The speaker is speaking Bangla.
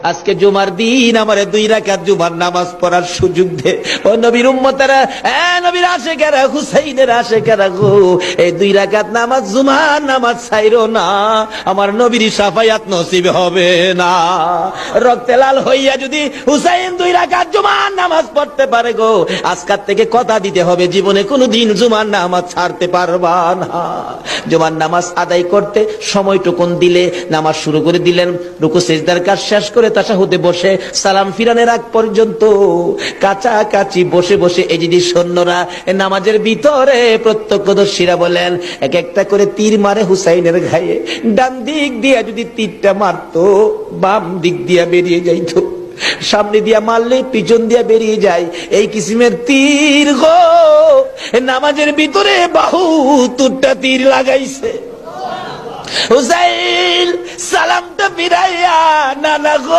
আজকে জুমার দিন আমারে 2 রাকাত জুমার নামাজ পড়ার সুযোগ দে। ও নবীর উম্মতেরা, নবীর আশিকেরা, হুসাইনের আশিকেরা গো, এই 2 রাকাত নামাজ জুমার নামাজ ছাইরো না, আমার নবীর শাফায়াত নসিব হবে না। রক্তে লাল হইয়া যদি হুসাইন 2 রাকাত জুমার নামাজ পড়তে পারে গো, আজকাল থেকে কথা দিতে হবে জীবনে কোনোদিন জুমার নামাজ ছাড়তে পারবা না। জুমার নামাজ আদায় করতে সময়টুকুন দিলে নামাজ শুরু করে দিলেন, রুকু সিজদার কাজ শেষ করে তাশাহুদে বসে সালাম ফিরানের আগ পর্যন্ত কাছাকাছি বসে বসে এই যে সৈন্যরা নামাজের ভিতরে প্রত্যক্ষদর্শীরা বলেন এক একটা করে তীর মারে হুসাইনের গায়ে। ডান দিক দিয়া যদি তীরটা মারতো, বাম দিক দিয়া বেরিয়ে যাইতো, সামনে দিয়া মারলে পিছন দিয়া বেরিয়ে যায়, এই কিসিমের তীর গো নামাজের ভিতরে বাহুতুরটা তীর লাগাইছে। হুসাইন সালামটা ফিরাইয়া নানা গো